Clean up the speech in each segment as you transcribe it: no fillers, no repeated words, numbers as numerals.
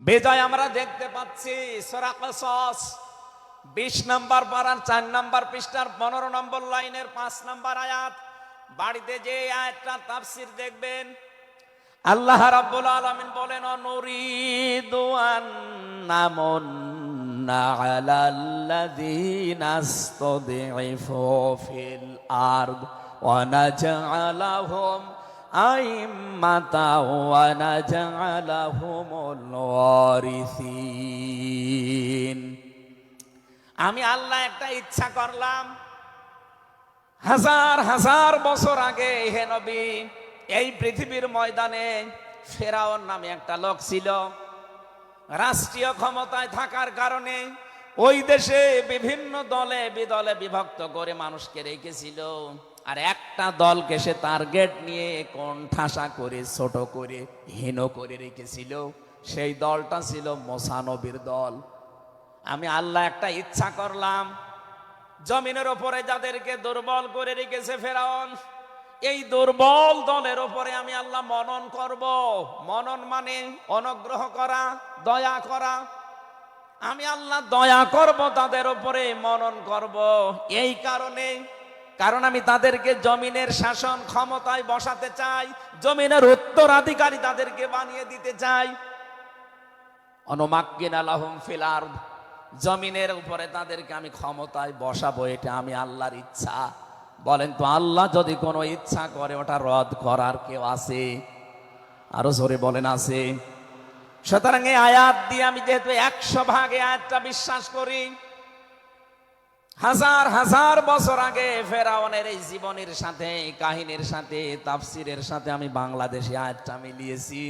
বিজয় আমরা দেখতে পাচ্ছি সূরা কসস 20 নম্বর পারার 4 নম্বর পৃষ্ঠার 15 নম্বর লাইনের 5 নম্বর আয়াত। বাড়িতে যে আয়াতটা তাফসীর দেখবেন, আল্লাহ রাব্বুল আলামিন বলেন, নুরিদু আন্নামুন্না আলাল্লাযীনা ইসতাদঈফু ফিল আরদ ওয়া নাজআলাহুম আইম্মাতাও ওয়া নাজআলাহুমুল ওয়ারিসিন। আমি আল্লাহ একটা ইচ্ছা করলাম, হাজার হাজার বছর আগে হে নবী, এই পৃথিবীর ময়দানে ফেরাউন নামে একটা লোক ছিল। রাষ্ট্রীয় ক্ষমতায় থাকার কারণে ওই দেশে বিভিন্ন দলে বিদলে বিভক্ত করে মানুষকে রেখেছিল। আর একটা দলকে সে টার্গেট নিয়ে কোণঠাসা করে, ছোট করে, হীন করে রেখেছিল। সেই দলটা ছিল মুসা নবীর দল। আমি আল্লাহ একটা ইচ্ছা করলাম, জমিনের উপরে যাদেরকে দুর্বল করে রেখেছে ফেরাউন, এই দুর্বল দলের উপরে আমি আল্লাহ মনন করব। মনন মানে অনুগ্রহ করা, দয়া করা। আমি আল্লাহ দয়া করব তাদের উপরে, মনন করব। এই কারণ আমি তাদেরকে জমিনের শাসন ক্ষমতায় বসাতে চাই, জমিনের উত্তরাধিকারী তাদেরকে বানিয়ে দিতে চাই। অনুমাক্কিনা লাহুম ফিল আরদ, জমিনের উপরে তাদেরকে আমি ক্ষমতায় বসাবো। এটা আমি আল্লাহর ইচ্ছা। বলেন তো, আল্লাহ যদি কোনো ইচ্ছা করে ওটা রদ করার কেউ আছে? আরো জোরে বলেন, আছে? সুতরাং এই আয়াত দিয়ে আমি যেহেতু 100% আয়াতটা বিশ্বাস করি, হাজার হাজার বছর আগে ফেরাউনের এই জীবনের সাথে, কাহিনীর সাথে, তাফসিরের সাথে আমি বাংলাদেশি আয়াতটা মিলিয়েছি।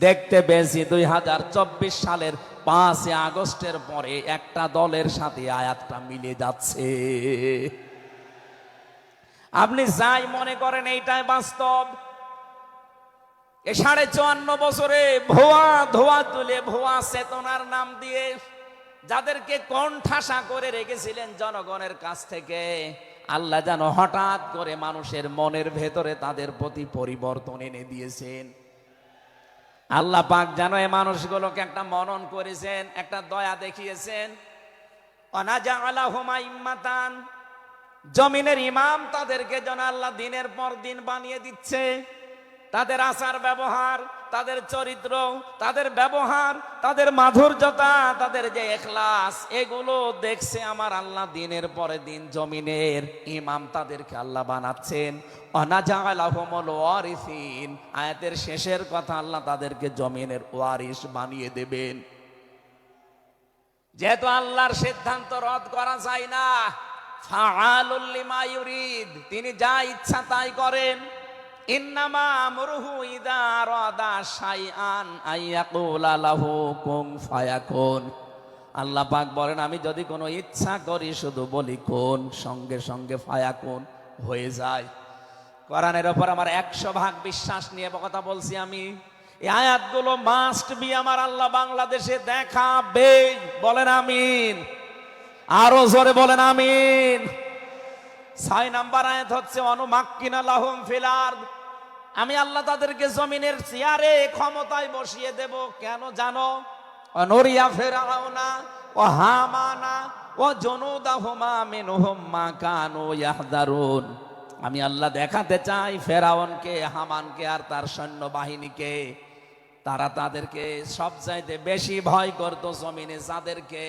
দেখতে পেয়েছি 2024 সালের 5 আগস্টের পরে একটা দলের সাথে আয়াতটা মিলে যাচ্ছে। আপনি যাই মনে করেন এইটাই বাস্তব। এই 54 বছরে ভুয়া ধোয়া তুলে, ভুয়া চেতনার নাম দিয়ে যাদেরকে কোণঠাসা করে রেখেছিলেন জনগণের কাছ থেকে, আল্লাহ যেন হঠাৎ করে মানুষের মনের ভেতরে তাদের প্রতি পরিবর্তন এনে দিয়েছেন। আল্লাহ পাক যেন এই মানুষগুলোকে একটা মনন করেছেন, একটা দয়া দেখিয়েছেন। অনাজাআলাহুম আইম্মাতান, জমিনের ইমাম তাদেরকে যেন আল্লাহ দিনের পর দিন বানিয়ে দিচ্ছে। তাদের আচার ব্যবহার, তাদের চরিত্র, তাদের ব্যবহার, তাদের মাধুর্যতা, তাদের যে ইখলাস, এগুলো দেখছে আমার আল্লাহ দিনের পরে দিন। জমিনের ইমাম তাদেরকে আল্লাহ বানাচ্ছেন। অনাজাআলাহুমুল ওয়ারিসিন, আয়াতের শেষের কথা, আল্লাহ তাদেরকে জমিনের ওয়ারিস বানিয়ে দেবেন। যেহেতু আল্লাহর সিদ্ধান্ত রদ করা যায় না, ফাআলুল লিমা ইউরিদ, তিনি যা ইচ্ছা তাই করেন। ইন্নামা আমরুহু ইযা আরাদা শাইআন আইয়াকুলা লাহু কুন ফায়াকুন। আল্লাহ পাক বলেন, আমি যদি কোনো ইচ্ছা করি শুধু বলি কোন, সঙ্গে সঙ্গে ফায়াকুন হয়ে যায়। কোরআনের উপর আমার 100% বিশ্বাস নিয়ে কথা বলছি আমি। এই আয়াতগুলো মাস্ট বি আমার আল্লাহ বাংলাদেশে দেখাবে। বলেন আমিন। আরো জোরে বলেন আমিন। 6 নম্বর আয়াত হচ্ছে অনুমাক্কিনা লাহুম ফিল আরদ, আমি আল্লাহ তাদেরকে জমিনের চেয়ারে ক্ষমতায় বসিয়ে দেব। কেন জানো? অনুরিয়া ফিরআউনা ও হামানা ও জুনুদাহুমা মিনহুম মা কানু ইয়াহদারুন। আমি আল্লাহ দেখাতে চাই ফেরাউনকে, হামানকে আর তার সৈন্যবাহিনীকে, তারা তাদেরকে সবচাইতে বেশি ভয় করত জমিনে যাদেরকে,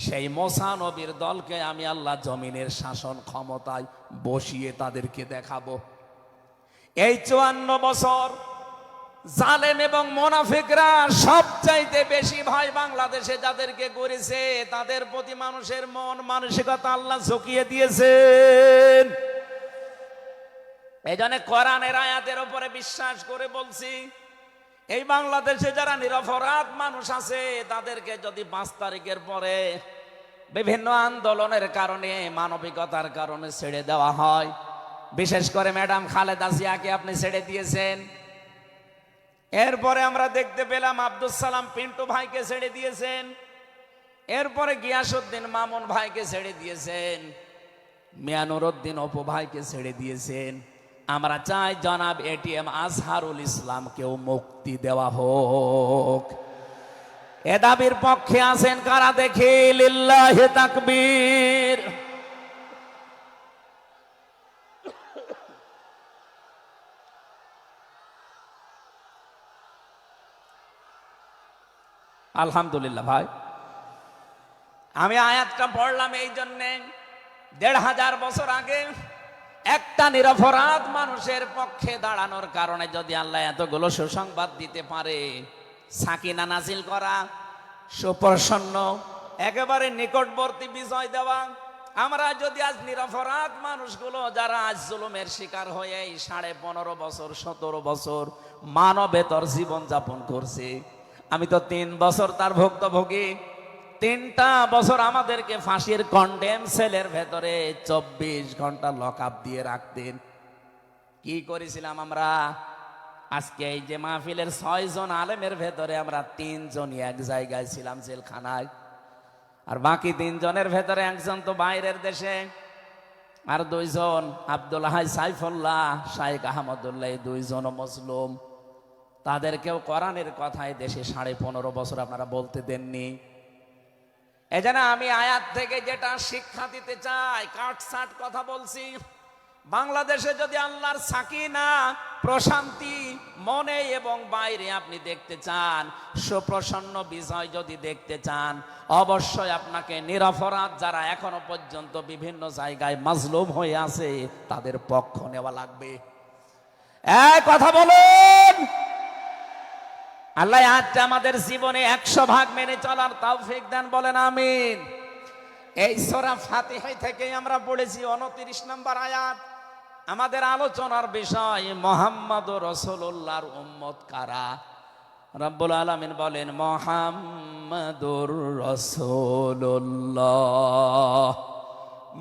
সেই মুসা নবীর দলকে আমি আল্লাহ জমিনের শাসন ক্ষমতায় বসিয়ে তাদেরকে দেখাবো। এই 54 বছর জালেম এবং মুনাফিকরা সবচাইতে বেশি ভয় বাংলাদেশে যাদেরকে করেছে, তাদের প্রতি মানুষের মন মানসিকতা আল্লাহ ঝুঁকিয়ে দিয়েছেন। এই জন্য কোরআনের আয়াতের উপরে বিশ্বাস করে বলছি, এই বাংলাদেশে যারা নিরপরাধ মানুষ আছে তাদেরকে যদি 5 তারিখের পরে বিভিন্ন আন্দোলনের কারণে, মানবিকতার কারণে ছেড়ে দেওয়া হয়, বিশেষ করে ম্যাডাম খালেদা জিয়াকে আপনি ছেড়ে দিয়েছেন। এরপরে আমরা দেখতে পেলাম আব্দুল সালাম পিন্টু ভাইকে ছেড়ে দিয়েছেন। এরপরে গিয়াসউদ্দিন মামুন ভাইকে ছেড়ে দিয়েছেন। মিয়ানুরউদ্দিন অপু ভাইকে ছেড়ে দিয়েছেন। আমরা চাই জনাব এটিএম আজহারুল ইসলামকেও মুক্তি দেওয়া হোক। এ দাবির পক্ষে আছেন কারা দেখি? লিল্লাহি তাকবীর। আলহামদুলিল্লাহ। ভাই আমি আয়াতটা পড়লাম এই জন্যে, ১৫০০ বছর আগে একটা নিরপরাধ মানুষের পক্ষে দাঁড়ানোর কারণে যদি আল্লাহ এতগুলো সুসংবাদ দিতে পারে, সাকিনা নাজিল করা, সুপ্রসন্ন একেবারে নিকটবর্তী বিজয় দেওয়া, আমরা যদি আজ নিরপরাধ মানুষগুলো যারা আজ জুলুমের শিকার হয়ে 15.5 বছর 17 বছর মানবেতর জীবন যাপন করছে, আমি তো 3 বছর তার ভুক্তভোগী। 3টা বছর আমাদেরকে ফাঁসির কন্ডেম সেলের ভেতরে 24 ঘন্টা লক আপ দিয়ে রাখতেন। কি করেছিলাম আমরা? আজকে এই যে মাহফিলের 6 জন আলেমের ভেতরে আমরা 3 জনই এক জায়গায় ছিলাম জেলখানায়, আর বাকি 3 জনের ভেতরে একজন তো বাইরের দেশে, আর 2 জন আব্দুল হাই সাইফুল্লাহ, শাইখ আহমদুল্লাহ, 2 জন মজলুম। তাদেরকেও কোরআনের কথায় দেশে 15.5 বছর আপনারা বলতে দেননি। এজন্য আমি আয়াত থেকে যেটা শিক্ষা দিতে চাই, কাটছাট কথা বলছি। বাংলাদেশে যদি আল্লাহর সাকিনা, প্রশান্তি মনে এবং বাইরে আপনি দেখতে চান, সুপ্রসন্ন বিজয় যদি দেখতে চান, অবশ্যই আপনাকে নিরপরাধ যারা এখনো পর্যন্ত বিভিন্ন জায়গায় মাজলুম হয়ে আছে তাদের পক্ষ নেওয়া লাগবে। এক কথা বলুন। আল্লাহ আজকে আমাদের জীবনে 100 ভাগ মেনে চলার তৌফিক দেন, বলেন আমিন। এই সূরা ফাতিহা থেকে আমরা পড়েছি 29 নম্বর আয়াত। আমাদের আলোচনার বিষয় মুহাম্মদুর রাসূলুল্লাহর উম্মত কারা। রব্বুল আলামিন বলেন মুহাম্মদুর রাসূলুল্লাহ,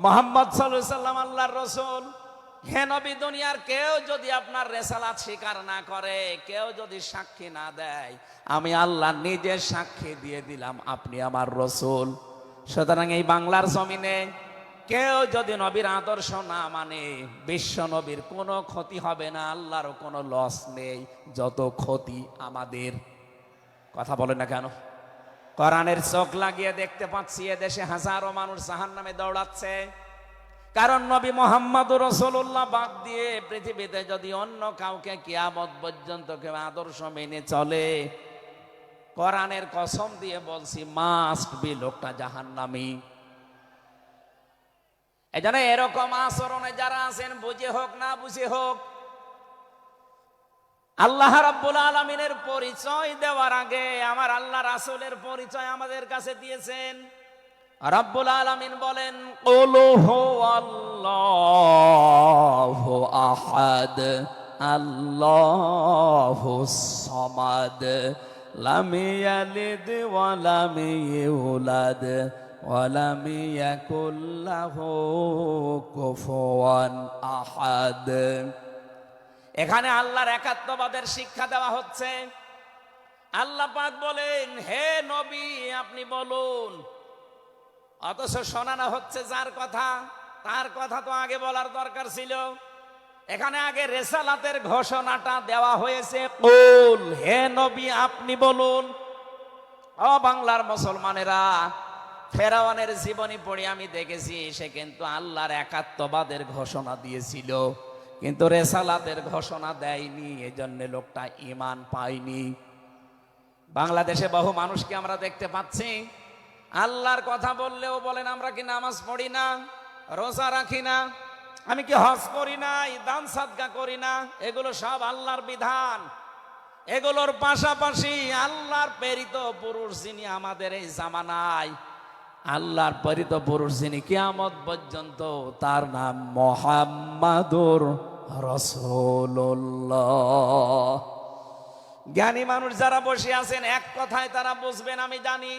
মুহাম্মদ সাল্লাল্লাহু আলাইহি সাল্লাম আল্লাহর রাসূল। হে নবী, দুনিয়ার কেউ যদি আপনার রিসালাত স্বীকার না করে, কেউ যদি সাক্ষী না দেয়, আমি আল্লাহ নিজে সাক্ষী দিয়ে দিলাম আপনি আমার রাসূল। সুতরাং এই বাংলার জমিনে কেউ যদি নবীর আদর্শ না মানে, বিশ্ব নবীর কোনো ক্ষতি হবে না, আল্লাহরও কোনো লস নেই, যত ক্ষতি আমাদের। কথা বলে না কেন? কোরআনের চোখ লাগিয়ে দেখতে পাচ্ছি এদেশে হাজারো মানুষ জাহান্নামে দৌড়াচ্ছে। কারণ নবী মুহাম্মদুর রাসূলুল্লাহ বাদ দিয়ে পৃথিবীতে যদি অন্য কাউকে কিয়ামত পর্যন্ত কেউ আদর্শ মেনে চলে, কোরআনের কসম দিয়ে বলছি মাস্ট বি লোকটা জাহান্নামী। এজন্য এরকম আচরণে যারা আছেন, বুঝে হোক না বুঝে হোক, আল্লাহ রাব্বুল আলামিনের পরিচয় দেওয়ার আগে আমার আল্লাহ রাসূলের পরিচয় আমাদের কাছে দিয়েছেন। রাব্বুল আলামিন বলেন কুল হুয়াল্লাহু আহাদ আল্লাহুস সামাদ লাম ইয়ালিদ ওয়া লাম ইউলাদ ওয়া লাম ইয়াকুল লাহু কুফুয়ান আহাদ। এখানে আল্লাহর একাত্মবাদের শিক্ষা দেওয়া হচ্ছে। আল্লাহ পাক বলেন হে নবী আপনি বলুন, অথচ শোনানো হচ্ছে যার কথা, তার কথা তো আগে বলার দরকার ছিল। এখানে আগে রিসালাতের ঘোষণাটা দেওয়া হয়েছে, কুল হে নবী আপনি বলুন। ও বাংলার মুসলমানেরা, ফেরাউনের জীবনী পড়ে আমি দেখেছি সে কিন্তু আল্লাহর একাত্মবাদের ঘোষণা দিয়েছিল, কিন্তু রিসালাতের ঘোষণা দেয়নি, এজন্য লোকটা ঈমান পায়নি। বাংলাদেশে বহু মানুষকে আমরা দেখতে পাচ্ছি আল্লাহর কথা বললেও বলেন আমরা কি নামাজ পড়ি না, রোজা রাখি না, আমি কি হজ করি না, দান সাদকা করি না। এগুলো সব আল্লাহর বিধান। এগুলোর পাশাপাশি আল্লাহর প্রেরিত পুরুষ যিনি আমাদের এই জামানায়, আল্লাহর প্রেরিত পুরুষ যিনি কিয়ামত পর্যন্ত, তার নাম মুহাম্মাদুর রাসূলুল্লাহ। জ্ঞানী মানুষ যারা বসে আছেন এক কথায় তারা বুঝবেন আমি জানি।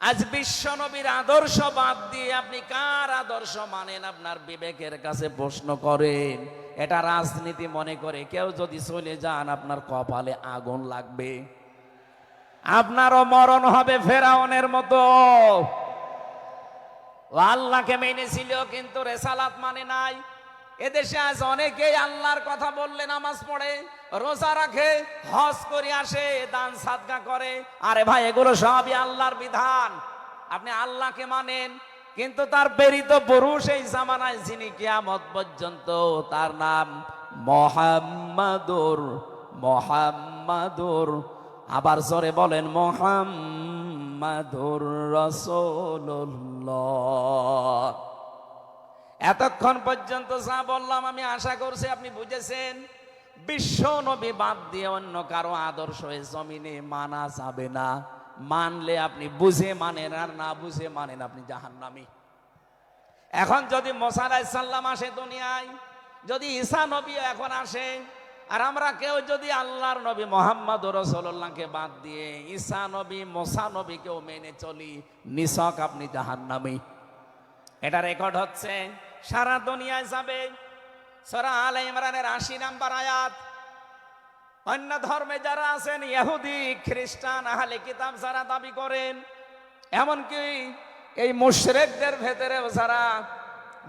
আজ বিশ্ব নবীর আদর্শ বাদ দিয়ে আপনি কার আদর্শ মানেন আপনার বিবেকের কাছে প্রশ্ন করেন। এটা রাজনীতি মনে করে কেউ যদি চলে যান আপনার কপালে আগুন লাগবে, আপনারও মরণ হবে ফেরাউনের মতো। ও আল্লাহকে মেনেছিল কিন্তু রেসালাত মানে নাই, এদেশে আজ অনেকেই আল্লাহর কথা বললে নামাজ পড়ে, রোজা রাখে, হজ করে আসে, দান সাদকা করে। আরে ভাই, এগুলো সবই আল্লাহর বিধান। আপনি আল্লাহকে মানেন, কিন্তু তার প্রেরিত পুরুষ এই জামানায় যিনি কিয়ামত পর্যন্ত তার নাম মুহাম্মাদুর, মুহাম্মাদুর, আবার জোরে বলেন মুহাম্মাদুর রাসূলুল্লাহ। এতক্ষণ পর্যন্ত যা বললাম আমি আশা করছি আপনি বুঝেছেন। বিশ্ব নবী বাদ দিয়ে অন্য কারো আদর্শ এই জমিনে মানা যাবে না। মানলে আপনি বুঝে মানেন, আর না বুঝে মানেন আপনি জাহান্নামী। এখন যদি মুসা আলাইহিস সালাম আসে দুনিয়ায়, যদি ঈসা নবী এখন আসে, আর আমরা কেউ যদি আল্লাহর নবী মুহাম্মদুর রাসূলুল্লাহকে বাদ দিয়ে ঈসা নবী, মুসা নবীকেও মেনে চলি, নিছক আপনি জাহান্নামী। এটা রেকর্ড হচ্ছে, সারা দুনিয়ায় যাবে। সূরা আলে ইমরানের ৮০ নম্বর আয়াত। অন্য ধর্মে যারা আছেন, ইহুদি, খ্রিস্টান, আহলে কিতাব যারা দাবি করেন, এমনকি এই মুশরিকদের ভেতরেও যারা,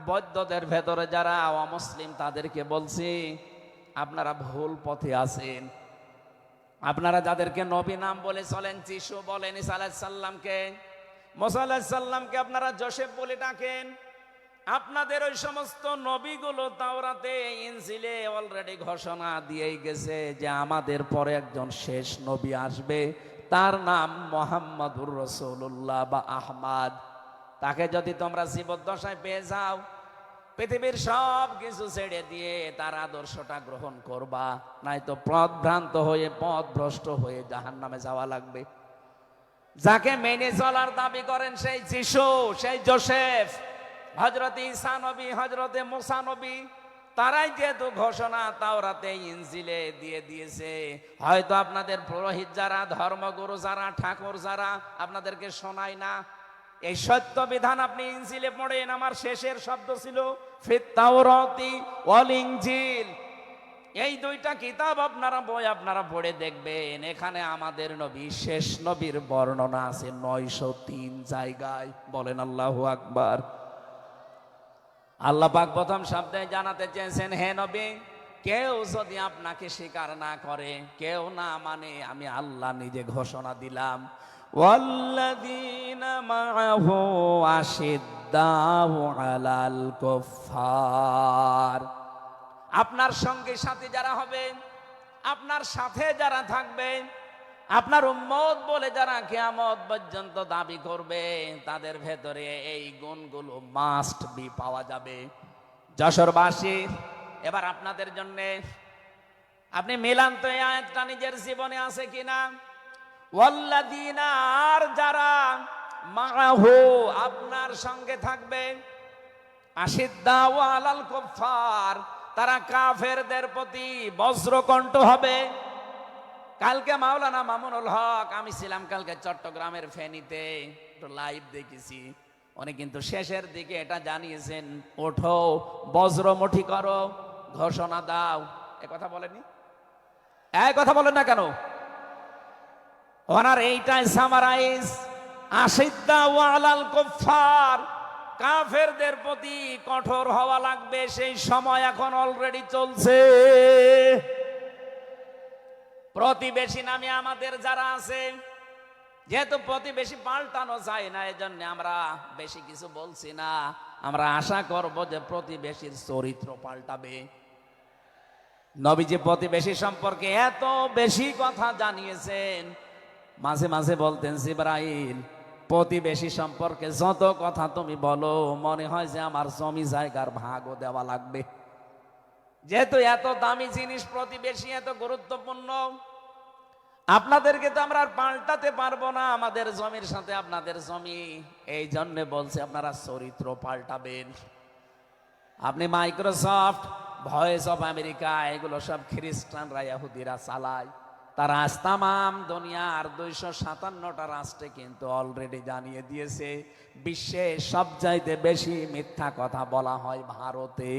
বৌদ্ধদের ভেতরে যারা অমুসলিম, তাদেরকে বলছি আপনারা ভুল পথে আছেন। আপনারা যাদেরকে নবী নাম বলে চলেন, যিশু বলেন, ঈসা আলাইহিস সালামকে, মুসা আলাইহিস সালামকে আপনারা যোসেফ বলে ডাকেন, আপনাদের ওই সমস্ত নবীগুলো তাওরাতে, ইনজিলে অলরেডি ঘোষণা দিয়েই গেছে যে আমাদের পরে একজন শেষ নবী আসবে, তার নাম মুহাম্মাদুর রাসূলুল্লাহ বা আহমদ। তাকে যদি তোমরা জীবদ্দশায় পেয়ে যাও, পৃথিবীর সব কিছু ছেড়ে দিয়ে তার আদর্শটা গ্রহণ করবা, নয়তো পথভ্রান্ত হয়ে, পথভ্রষ্ট হয়ে জাহান্নামে যাওয়া লাগবে। যাকে মেনে চলার দাবি করেন সেই যিশু, সেই যোসেফ, হযরত ঈসা নবী, হযরত মুসা নবী, তারাই যেহেতু ঘোষণা তাওরাতে, ইনজিলে দিয়ে দিয়েছে, হয়তো আপনাদের পুরোহিত যারা, ধর্মগুরু যারা, ঠাকুর যারা আপনাদেরকে শোনায় না। এই সত্য বিধান আপনি ইনজিলে পড়েন, আমার শেষের শব্দ ছিল ফিত তাওরাতি ওয়াল ইনজিল। এই দুইটা কিতাব আপনারা বই আপনারা পড়ে দেখবেন, এখানে আমাদের নবী, শেষ নবীর বর্ণনা আছে ৯০৩ জায়গায়। বলেন আল্লাহু আকবার। আল্লাহ পাক প্রথম শব্দে জানাতে চেয়েছেন, হে নবী, কেউ যদি আপনাকে স্বীকার না করে, কেউ না মানে, আমি আল্লাহ নিজে ঘোষণা দিলাম, ওয়াল্লাযীনা মাআহু আশিদ্দাউ আলাল কুফফার। আপনার সঙ্গে সাথী যারা হবে, আপনার সাথে যারা থাকবে, আপনার উম্মত বলে যারা কিয়ামত পর্যন্ত দাবি করবে, তাদের ভেতরে এই গুণগুলো মাস্ট বি পাওয়া যাবে। যশোরবাসী, এবার আপনাদের জন্য আপনি মিলান তো এই আয়াতটা নিজের জীবনে আছে কিনা। ওয়াল্লাযীনা, আর যারা, মাআহু, আপনার সঙ্গে থাকবে, আশিদ্দাউ আলাল কুফফার, তারা কাফেরদের প্রতি বজ্রকণ্ঠ হবে। কালকে মাওলানা মামুনুল হক, আমি ছিলাম কালকে চট্টগ্রামের ফেনীতে, একটু লাইভ দেখেছি। উনি কিন্তু শেষের দিকে এটা জানিয়েছেন, ওঠো, বজ্রমুঠি করো, ঘোষণা দাও। এ কথা বলেনি? এই কথা বলেন না কেন? ওনার এইটাই সামারাইজ, আশিদ্দাউ আলাল কুফফার, কাফেরদের প্রতি কঠোর হওয়া লাগবে। সেই সময় এখন অলরেডি চলছে। প্রতিবেশী নামে আমাদের যারা আছে, যেহেতু প্রতিবেশী পাল্টানো যায় না, এজন্য আমরা বেশি কিছু বলছি না। আমরা আশা করব যে প্রতিবেশীর চরিত্র পাল্টাবে। নবীজি প্রতিবেশী সম্পর্কে এত বেশি কথা জানিয়েছেন, মাঝে মাঝে বলতেন, জিবরাইল, প্রতিবেশী সম্পর্কে যত কথা তুমি বলো, মনে হয় যে আমার জমি জায়গার ভাগও দেওয়া লাগবে। যেহেতু এত দামি জিনিস প্রতিবেশী, এত গুরুত্বপূর্ণ, আপনাদেরকে তো আমরা আর পাল্টাতে পারবো না, আমাদের জমির সাথে আপনাদের জমি। এই জন্য বলছে আপনারা চরিত্র পাল্টাবেন। আপনি মাইক্রোসফট, ভয়েস অফ আমেরিকা, এগুলো সব খ্রিস্টানরা, ইহুদিরা চালায়। তারা আজ তামাম দুনিয়ার ২৫৭টা রাষ্ট্রে কিন্তু অলরেডি জানিয়ে দিয়েছে, বিশ্বে সবচাইতে বেশি মিথ্যা কথা বলা হয় ভারতে।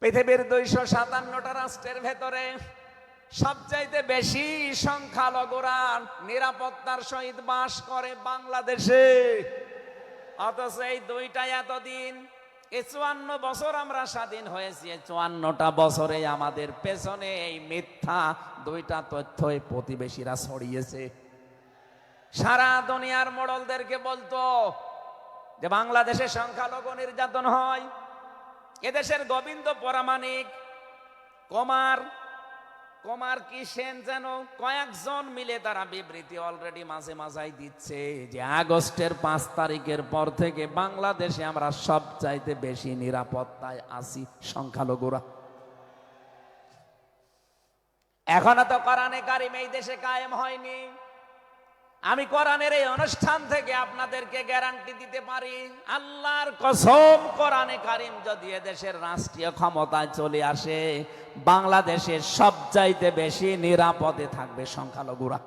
পৃথিবীর ২৫৭টা রাষ্ট্রের ভেতরে সবচাইতে বেশি সংখ্যালঘুরা নিরাপত্তার সহিত বাস করে বাংলাদেশে। অথচ এই দুইটা এতদিন, এই 54 বছর আমরা স্বাধীন হয়েছি, 54টা বছরে আমাদের পেছনে এই মিথ্যা দুইটা তথ্যই প্রতিবেশীরা ছড়িয়েছে। সারা দুনিয়ার মোড়লদেরকে বলতো যে বাংলাদেশে সংখ্যালঘু নির্যাতন হয়, এদেশের গোবিন্দ পরামানিক, কুমার কি সেন যেন কয়েকজন মিলে তারা বিবৃতি অলরেডি মাঝে মাঝাই দিচ্ছে যে আগস্টের 5 তারিখের পর থেকে বাংলাদেশে আমরা সবচাইতে বেশি নিরাপত্তায় আছি সংখ্যালঘুরা। এখনো তো কোরআনে কারিম এই দেশে কায়েম হয়নি। আমি কোরআনের এই অনুষ্ঠান থেকে আপনাদেরকে গ্যারান্টি দিতে পারি, আল্লাহর কসম, কোরআনে কারিম যদি এদেশের রাষ্ট্রীয় ক্ষমতায় চলে আসে, বাংলাদেশের সবচাইতে বেশি নিরাপদে থাকবে সংখ্যালঘুরা।